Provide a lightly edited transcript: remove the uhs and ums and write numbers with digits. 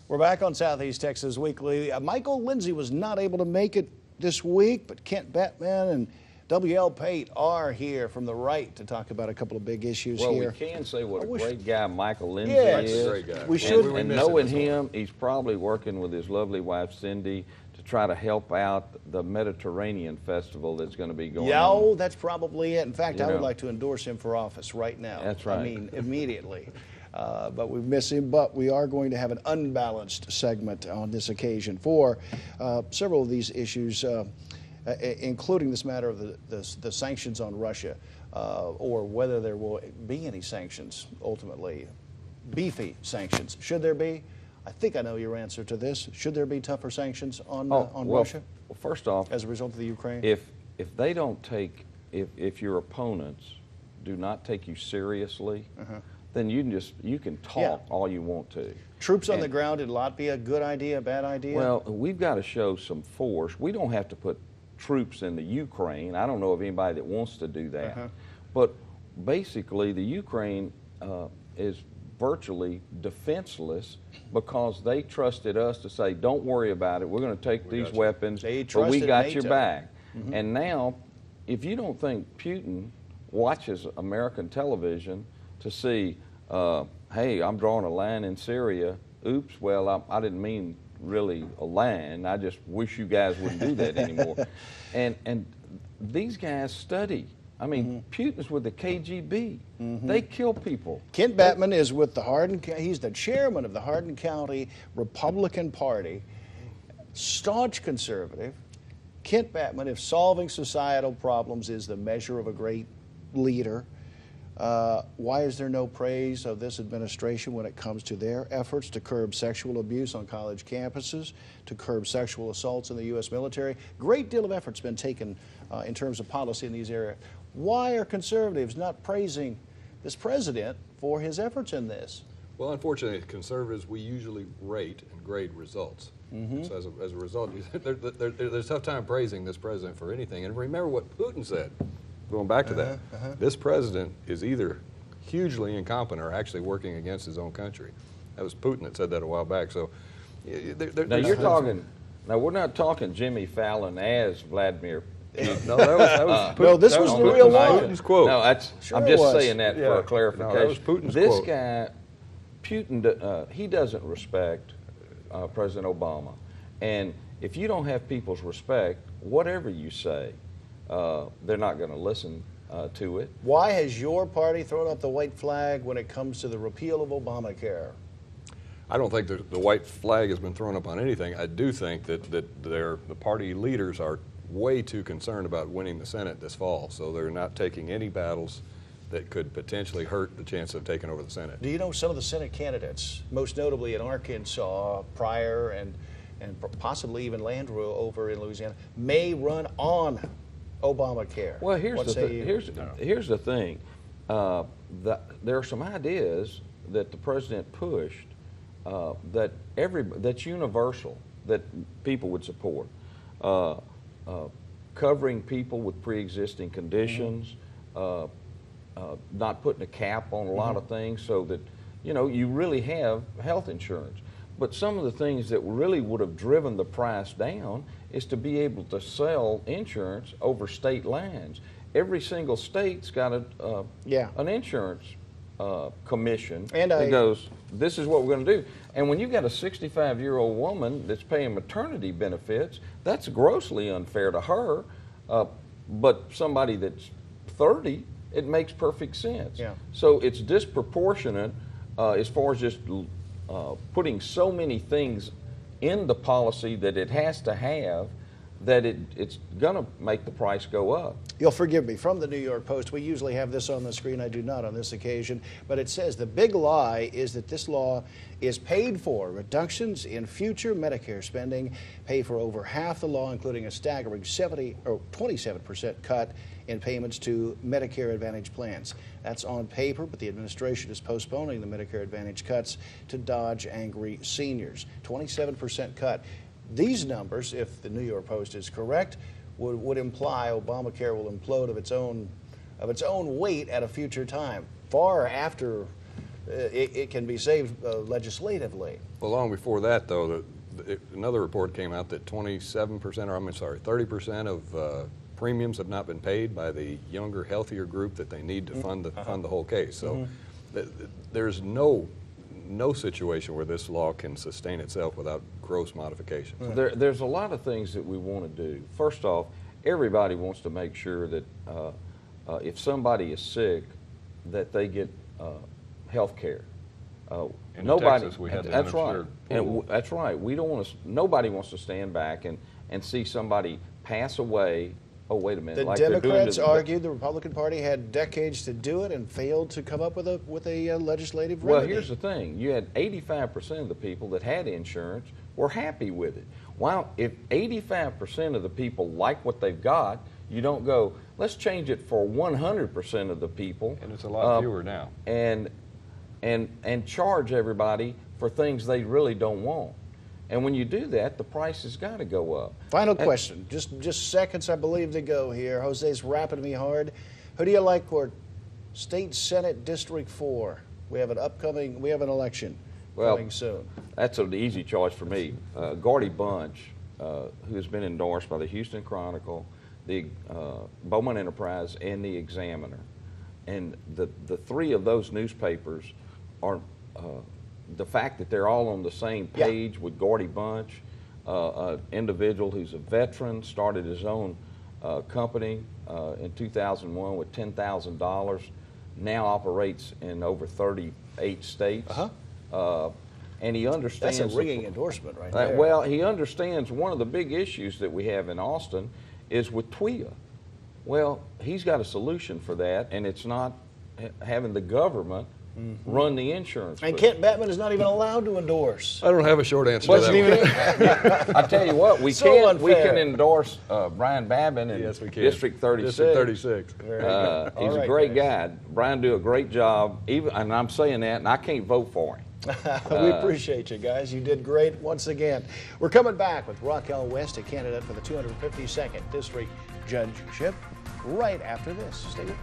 We're back on Southeast Texas Weekly. Michael Lindsay was not able to make it this week, but Kent Bettman and W.L. Pate are here from the right to talk about a couple of big issues here. Well, we can say what a great guy Michael Lindsay Yes. is. Great guy. We should. And knowing him, he's probably working with his lovely wife, Cindy, to try to help out the Mediterranean Festival that's going to be going Yeah, on. oh, that's probably it. In fact, You I would know. like to endorse him for office right now. That's right. I mean, immediately. But we miss him, but we are going to have an unbalanced segment on this occasion for several of these issues, including this matter of the sanctions on Russia, or whether there will be any sanctions ultimately. Beefy sanctions. Should there be? I think I know your answer to this. Should there be tougher sanctions on Russia Well, first off, as a result of the Ukraine? if they don't take, if your opponents do not take you seriously, then you can talk all you want to. Troops on the ground in Latvia, good idea, bad idea? Well, we've got to show some force. We don't have to put troops in the Ukraine. I don't know of anybody that wants to do that. But basically, the Ukraine is virtually defenseless because they trusted us to say, don't worry about it. We're going to take these weapons, They but we trusted got your NATO. back. And now, if you don't think Putin watches American television to see, hey, I'm drawing a line in Syria. Oops, well, I didn't mean really a line. I just wish you guys wouldn't do that anymore. And these guys study. I mean, Putin's with the KGB. They kill people. Kent Bettman is with the Hardin. He's the chairman of the Hardin County Republican Party, staunch conservative. Kent Bettman, if solving societal problems is the measure of a great leader, why is there no praise of this administration when it comes to their efforts to curb sexual abuse on college campuses, to curb sexual assaults in the U.S. military? Great deal of effort's been taken in terms of policy in these areas. Why are conservatives not praising this president for his efforts in this? Well, unfortunately, conservatives, we usually rate and grade results. So as a result, there's a tough time praising this president for anything. And remember what Putin said, going back to that. This president is either hugely incompetent or actually working against his own country. That was Putin that said that a while back. So Now you're talking. Now we're not talking Jimmy Fallon as Vladimir. No, that was Putin. No, this was the real one. Putin's quote. No, Sure I'm it just was. saying that for a clarification. No, that was Putin's this quote. guy, Putin, he doesn't respect President Obama, and if you don't have people's respect, whatever you say, they're not going to listen to it. Why has your party thrown up the white flag when it comes to the repeal of Obamacare? I don't think the white flag has been thrown up on anything. I do think that the party leaders are way too concerned about winning the Senate this fall, so they're not taking any battles that could potentially hurt the chance of taking over the Senate. Do you know some of the Senate candidates, most notably in Arkansas, Pryor, and possibly even Landrieu over in Louisiana, may run on Obamacare? Well, here's What the say you? here's the thing. There are some ideas that the president pushed that's universal, that people would support. Covering people with pre-existing conditions, not putting a cap on a lot of things, so that you really have health insurance. But some of the things that really would have driven the price down is to be able to sell insurance over state lines. Every single state's got an insurance commission that goes, this is what we're going to do. And when you've got a 65-year-old woman that's paying maternity benefits, that's grossly unfair to her. But somebody that's 30, it makes perfect sense. Yeah. So it's disproportionate as far as just putting so many things in the policy that it has to have, that it's going to make the price go up. You'll forgive me, from the New York Post. We usually have this on the screen. I do not on this occasion. But it says the big lie is that this law is paid for. Reductions in future Medicare spending pay for over half the law, including a staggering 27% cut in payments to Medicare Advantage plans. That's on paper, but the administration is postponing the Medicare Advantage cuts to dodge angry seniors. 27% cut. These numbers, if the New York Post is correct, would imply Obamacare will implode of its own weight at a future time, far after it can be saved legislatively. Well, long before that, though, another report came out that 27%, or I'm sorry, 30% of premiums have not been paid by the younger, healthier group that they need to fund the whole case. So there's no situation where this law can sustain itself without gross modifications. There's a lot of things that we want to do. First off, everybody wants to make sure that if somebody is sick, that they get health care. In Texas, we had the that's right. uninsured pool. And that's right. We don't want to. Nobody wants to stand back and see somebody pass away. Oh, wait a minute! The like they're doing Democrats to argued the Republican Party had decades to do it and failed to come up with a legislative Well, remedy. here's the thing. You had 85% of the people that had insurance were happy with it. Wow, if 85% of the people like what they've got, you don't go, let's change it for 100% of the people. And it's a lot fewer now. And charge everybody for things they really don't want. And when you do that, the price has got to go up. Final question, just seconds I believe to go here. Jose's wrapping me hard. Who do you like for State Senate District 4? We have an election coming soon. That's an easy choice for me. Gordy Bunch, who has been endorsed by the Houston Chronicle, the Bowman Enterprise, and the Examiner. And the three of those newspapers are the fact that they're all on the same page with Gordy Bunch, an individual who's a veteran, started his own company in 2001 with $10,000, now operates in over 38 states. And he understands... That's a ringing endorsement right there. Well, he understands one of the big issues that we have in Austin is with TWIA. Well, he's got a solution for that, and it's not having the government run the insurance. And Kent Batman is not even allowed to endorse. I don't have a short answer to that one. I tell you what, we can endorse Brian Babin in Yes, we can. District 36. District 36. He's a great guy. Brian do a great job, and I'm saying that, and I can't vote for him. We appreciate you guys. You did great once again. We're coming back with Raquel West, a candidate for the 252nd District Judgeship, right after this. Stay with us.